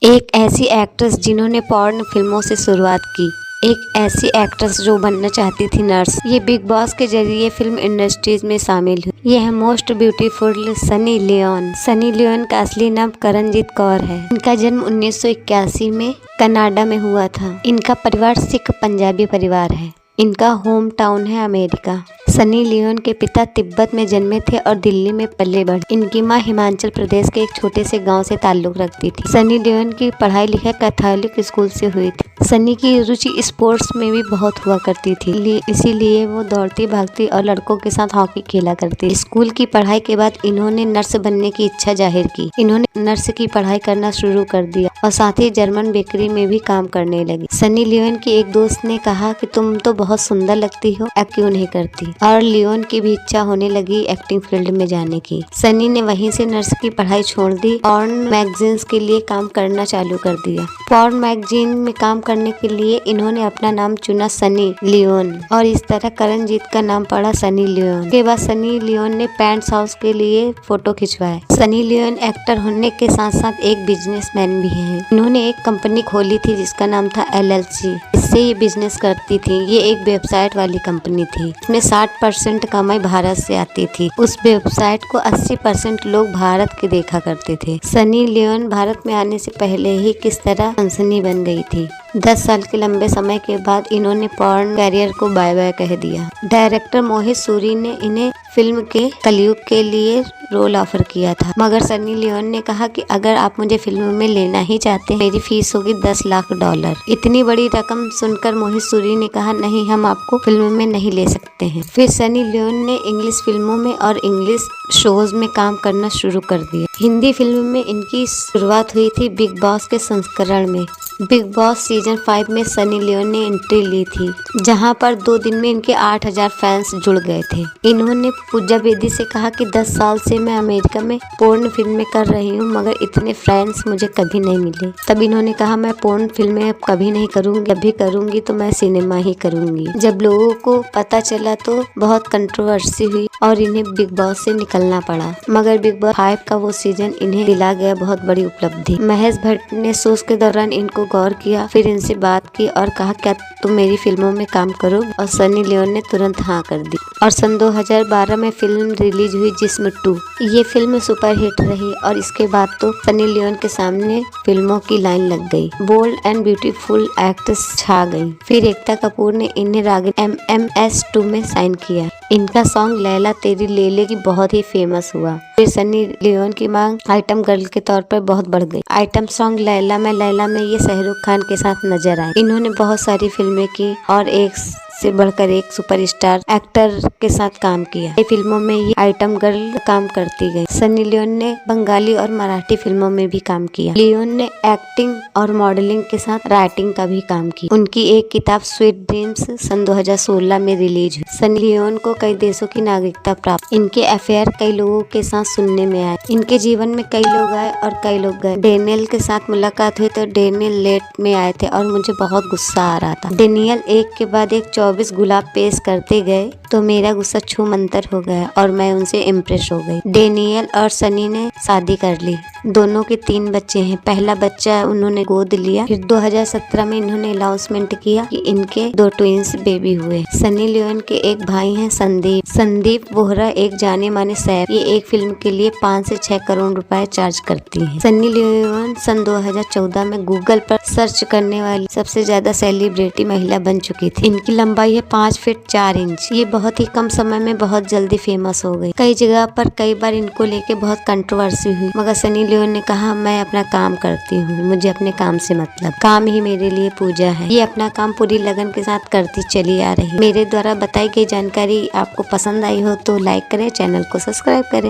एक ऐसी एक्ट्रेस जिन्होंने पॉर्न फिल्मों से शुरुआत की, एक ऐसी एक्ट्रेस जो बनना चाहती थी नर्स। ये बिग बॉस के जरिए फिल्म इंडस्ट्रीज में शामिल हुई। ये है most beautiful Sunny Leone. Sunny Leone का असली नाम करणजीत कौर है। इनका जन्म 1981 में कनाडा में हुआ था। इनका परिवार सिख पंजाबी परिवार है। इनका होम टाउन है अमेरिका। सनी लियोन के पिता तिब्बत में जन्मे थे और दिल्ली में पले बढ़े। इनकी मां हिमाचल प्रदेश के एक छोटे से गांव से ताल्लुक रखती थी। सनी लियोन की पढ़ाई लिखाई कैथोलिक स्कूल से हुई थी। सनी की रुचि स्पोर्ट्स में भी बहुत हुआ करती थी, इसीलिए वो दौड़ती भागती और लड़कों के साथ हॉकी खेला करती। स्कूल की पढ़ाई के बाद इन्होंने नर्स बनने की इच्छा जाहिर की। इन्होंने नर्स की पढ़ाई करना शुरू कर दिया और साथ ही जर्मन बेकरी में भी काम करने लगी। सनी लियोन की एक दोस्त ने कहा कि तुम तो बहुत सुंदर लगती हो, क्यों नहीं करती। और लियोन की भी इच्छा होने लगी एक्टिंग फील्ड में जाने की। सनी ने वहीं से नर्स की पढ़ाई छोड़ दी। पॉर्न मैगजीन्स के लिए काम करना चालू कर दिया। पॉर्न मैगजीन में काम करने के लिए इन्होंने अपना नाम चुना सनी लियोन और इस तरह करणजीत का नाम पड़ा सनी लियोन। के बाद सनी लियोन ने पेंट्स हाउस के लिए फोटो खिंचवाए। सनी लियोन एक्टर होने के साथ साथ एक बिजनेसमैन भी है। इन्होंने एक कंपनी खोली थी जिसका नाम था LLC। इससे ये बिजनेस करती थी। ये एक वेबसाइट वाली कंपनी थी। इसमें 60% कमाई भारत से आती थी। उस वेबसाइट को 80% लोग भारत के देखा करते थे। सनी लियोन भारत में आने से पहले ही किस तरह सनसनी बन गई थी। 10 साल के लंबे समय के बाद इन्होंने पॉर्न कैरियर को बाय बाय कह दिया। डायरेक्टर मोहित सूरी ने इन्हें फिल्म के कलयुग के लिए रोल ऑफर किया था, मगर सनी लियोन ने कहा कि अगर आप मुझे फिल्म में लेना ही चाहते हैं, मेरी फीस होगी $10 लाख। इतनी बड़ी रकम सुनकर मोहित सूरी ने कहा नहीं, हम आपको फिल्म में नहीं ले सकते हैं। फिर सनी लियोन ने इंग्लिश फिल्मों में और इंग्लिश शोज में काम करना शुरू कर दिया। हिंदी फिल्म में इनकी शुरुआत हुई थी बिग बॉस के संस्करण में। बिग बॉस सीजन 5 में सनी लियोन ने एंट्री ली थी, जहां पर 2 दिन में इनके 8000 फैंस जुड़ गए थे। इन्होंने पूजा बेदी से कहा कि 10 साल से मैं अमेरिका में पोर्न फिल्में कर रही हूं, मगर इतने फैंस मुझे कभी नहीं मिले। तब इन्होंने कहा मैं पोर्न फिल्में कभी नहीं करूंगी, अभी करूंगी तो मैं सिनेमा ही करूंगी। जब लोगों को पता चला तो बहुत कंट्रोवर्सी हुई और इन्हें बिग बॉस से निकलना पड़ा, मगर बिग बॉस 5 का वो सीजन इन्हें दिला गया बहुत बड़ी उपलब्धि। महेश भट्ट ने शोज के दौरान इनको गौर किया, फिर इनसे बात की और कहा क्या तुम मेरी फिल्मों में काम करो, और सनी लियोन ने तुरंत हाँ कर दी। और सन 2012 में फिल्म रिलीज हुई जिस्म 2। ये फिल्म सुपरहिट रही और इसके बाद तो सनी लियोन के सामने फिल्मों की लाइन लग गई। बोल्ड एंड ब्यूटीफुल एक्ट्रेस छा गई। फिर एकता कपूर ने इन्हें रागिनी MMS2 में साइन किया। इनका सॉन्ग लैला तेरी लेले की बहुत ही फेमस हुआ। फिर सनी लियोन की मांग आइटम गर्ल के तौर पर बहुत बढ़ गई। आइटम सॉन्ग लैला में ये शाहरुख खान के साथ नजर आए। इन्होंने बहुत सारी फिल्में की और एक से बढ़कर एक सुपरस्टार एक्टर के साथ काम किया। ये फिल्मों में ये आइटम गर्ल काम करती गई। सनी लियोन ने बंगाली और मराठी फिल्मों में भी काम किया। लियोन ने एक्टिंग और मॉडलिंग के साथ राइटिंग का भी काम किया। उनकी एक किताब स्वीट ड्रीम्स सन 2016 में रिलीज हुई। सनी लियोन को कई देशों की नागरिकता प्राप्त। इनके अफेयर कई लोगों के साथ सुनने में आए। इनके जीवन में कई लोग आए और कई लोग गए। डेनियल के साथ मुलाकात हुई तो डेनियल लेट में आए थे और मुझे बहुत गुस्सा आ रहा था। डेनियल एक के बाद एक 24 गुलाब पेश करते गए तो मेरा गुस्सा छू मंतर हो गया और मैं उनसे इम्प्रेस हो गई। डेनियल और सनी ने शादी कर ली। दोनों के 3 बच्चे हैं। पहला बच्चा उन्होंने गोद लिया। फिर 2017 में इन्होंने अनाउंसमेंट किया कि इनके 2 ट्विंस बेबी हुए। सनी लियोन के एक भाई हैं संदीप बोहरा, एक जाने माने सैफ। ये एक फिल्म के लिए 5 से 6 करोड़ रुपए चार्ज करती है। सनी लियोन सन 2014 में गूगल पर सर्च करने वाली सबसे ज्यादा सेलिब्रिटी महिला बन चुकी थी। इनकी लंबाई है 5 फीट 4 इंच। ये बहुत ही कम समय में बहुत जल्दी फेमस हो गई। कई जगह पर कई बार इनको लेके बहुत कंट्रोवर्सी हुई, मगर सनी लियोन ने कहा मैं अपना काम करती हूँ, मुझे अपने काम से मतलब, काम ही मेरे लिए पूजा है। ये अपना काम पूरी लगन के साथ करती चली आ रही। मेरे द्वारा बताई गई जानकारी आपको पसंद आई हो तो लाइक करें, चैनल को सब्सक्राइब करें।